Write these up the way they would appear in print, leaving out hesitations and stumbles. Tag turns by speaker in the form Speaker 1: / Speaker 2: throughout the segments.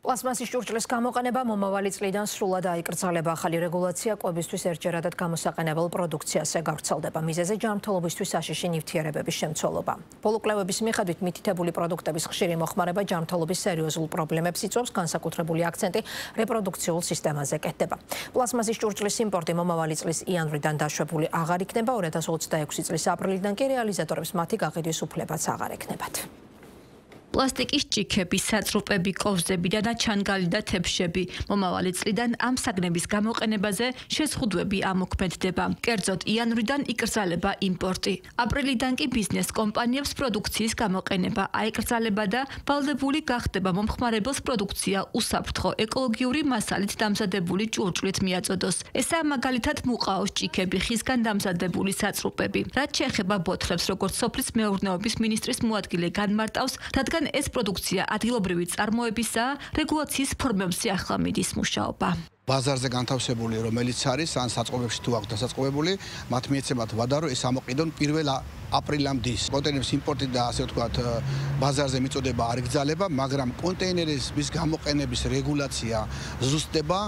Speaker 1: პლასმასის ჭურჭლის გამოყენება მომავალი წლიდან სრულად აიკრძალება. ახალი რეგულაცია კვებისთვის ერთჯერადად გამოსაყენებელ პროდუქციაზე გავრცელდება. მიზეზი ჯანმრთელობისთვის საშიში ნივთიერებების შემცველობა. ბოლო კვლევების მიხედვით მითითებული პროდუქტების ხშირი მოხმარება ჯანმრთელობის სერიოზულ პრობლემებს იწვევს, განსაკუთრებული აქცენტი რეპროდუქციულ სისტემაზე კეთდება. პლასმასის ჭურჭლის იმპორტი მომავალი წლის იანვრიდან დაშვებული აღარ იქნება, 2026 წლის აპრილიდან კი რეალიზატორებს მათი გაყიდვის უფლებაც აღარ ექნებათ.
Speaker 2: პლასტიკის ჭიქები, საწრუპები, კოვზები და ჩანგალი და თებშები. მომავალი წლიდან ამ საგნების გამოყენებაზე შეზღუდვები ამოქმედდება. კერძოდ, იანვრიდან იკრძალება იმპორტი. აპრილიდან კი ბიზნეს კომპანიებს პროდუქციის გამოყენება აიკრძალება და ვალდებული გახდება მომხმარებელს პროდუქცია უსაფრთხო ეკოლოგიური მასალით დამზადებული ჭურჭლით მიაწოდოს. ესაა მაგალითად მუყაოს ჭიქები, ხისგან დამზადებული საწრუპები. რაც შეეხება ბოთლებს, როგორც სოფლის მეურნეობის მინისტრის მოადგილე განმარტავს, რადგან ეს პროდუქცია ადგილობრივი წარმოებისაა, რეგულაციის ფორმებზე ახლა მიდის მუშაობა.
Speaker 3: ბაზარზე განთავსებული, რომელიც არის, ან საწყობებში თუ აქვს დასაწყობებული, მათ მიეცემათ ვადა, რომ ეს ამოყიდონ 1 აპრილამდე. კონტეინერების იმპორტი და ასე ვთქვათ, ბაზარზე მიწოდება არ იგრძალება, მაგრამ კონტეინერის მის გამოყენების რეგულაცია ზუსტდება.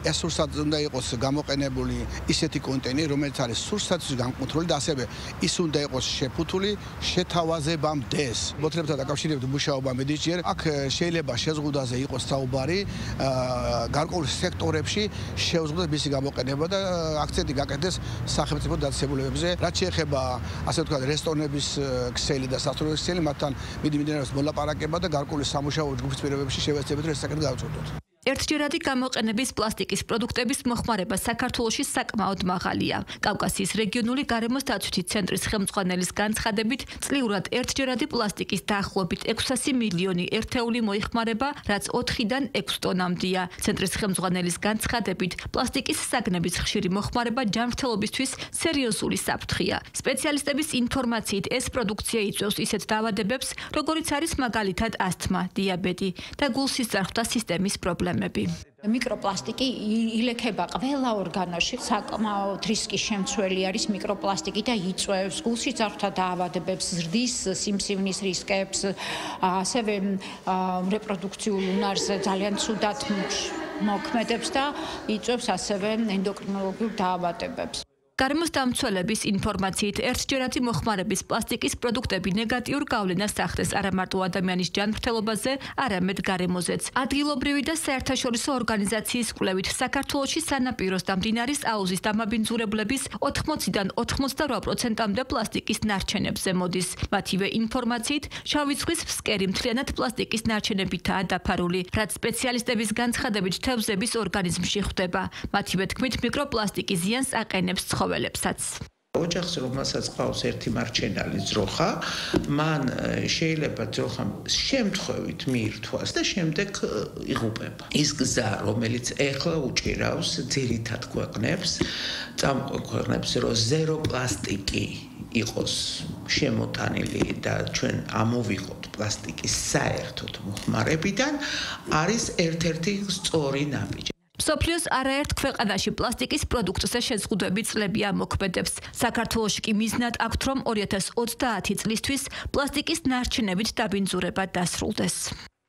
Speaker 3: ეს სურსაც უნდა იყოს გამოყენებული ისეთი კონტეინერი, რომელიც არის სურსათთვის განკუთვნილი და ასევე ის უნდა იყოს შეფუთული შეთავაზებამდეს. ბოთლებთან დაკავშირებით მუშაობა მიდის ჯერ. აქ შეიძლება შეზღუდვაზე იყოს საუბარი, გარკვეულ სექტორებში შევზღუდოს მისი გამოყენება და აქცენტი გაკეთდეს სახელმწიფო დაწესებულებებზე. რაც შეეხება ასე ვთქვათ, რესტორნების ქსელი და სასტუმროების ქსელი, მათთან მიმდინარეობს მოლაპარაკება და გარკვეული სამუშაო ჯგუფის პირობებში შევეცდებით, რომ ეს საკითხი გავწოდოთ.
Speaker 2: ერთჯერადი გამოყენების პლასტიკის პროდუქტების მოხმარება საქართველოში საკმაოდ მაღალია. კავკასიის რეგიონული გარემოს დაცვითი ცენტრის ხელმძღვანელის განცხადებით, წლიურად ერთჯერადი პლასტიკის დაახლოებით 600 მილიონი ერთეული მოიხმარება, რაც 4-დან 6 ტონამდეა. ცენტრის ხელმძღვანელის განცხადებით, პლასტიკის საგნების ხშირი მოხმარება ჯანმრთელობისთვის სერიოზული საფრთხეა. სპეციალისტების ინფორმაციით, ეს პროდუქცია იწვევს ისეთ დაავადებებს, როგორიც არის მაგალითად ასთმა, დიაბეტი და გულსისძარღვთა სისტემის პრობლემები.
Speaker 4: მიკროპლასტიკი ილექება ყველა ორგანოში, საკმაოდ რისკის შემცველი არის მიკროპლასტიკი და იწვევს გულსისძარღვთა დაავადებებს, ზრდის სიმსივნის რისკებს, ასევე რეპროდუქციულ უნარზე ძალიან ცუდად მოქმედებს და იწვევს ასევე ენდოკრინოლოგიურ დაავადებებს.
Speaker 2: გარემოს დამცველების ინფორმაციით, ერთჯერადი მოხმარების პლასტიკის პროდუქტები ნეგატიურ გავლენას ახდენს არა მარტო ადამიანის ჯანმრთელობაზე, არამედ გარემოზეც. ადგილობრივი და საერთაშორისო ორგანიზაციის კვლევით, საქართველოში სანაპიროს და მდინარის აუზის დამაბინძურებლების 80-დან 88%-მდე პლასტიკის ნარჩენებზე მოდის. მათივე ინფორმაციით, შავი ზღვის ფსკერი მთლიანად პლასტიკის ნარჩენებითაა დაფარული, რაც სპეციალისტების განცხადებით თევზების ორგანიზმში ხვდება. მათივე თქმით, მიკროპლასტიკი ზიანს აყენებს ცხოველებსაც.
Speaker 5: ოჯახს რომელსაც ყავს ერთი მარჩენალი ძროხა, მან შეიძლება ძროხა შემთხვევით მიირთვას და შემდეგ იღუპება. ის გზა, რომელიც ეხლა უჭირავს ძირითად ქვეყნებს, ქვეყნებს, რომ ზერო პლასტიკი იყოს შემოტანილი და ჩვენ ამოვიღოთ პლასტიკის საერთოდ მოხმარებიდან, არის ერთ-ერთი სწორი ნაბიჯი.
Speaker 2: მსოფლიოს არაერთ ქვეყანაში პლასტიკის პროდუქტზე შეზღუდვები წლები ამოქმედებს. საქართველოში კი მიზნად აქვთ, რომ 2030 წლისთვის პლასტიკის ნარჩენებით დაბინძურება დასრულდეს.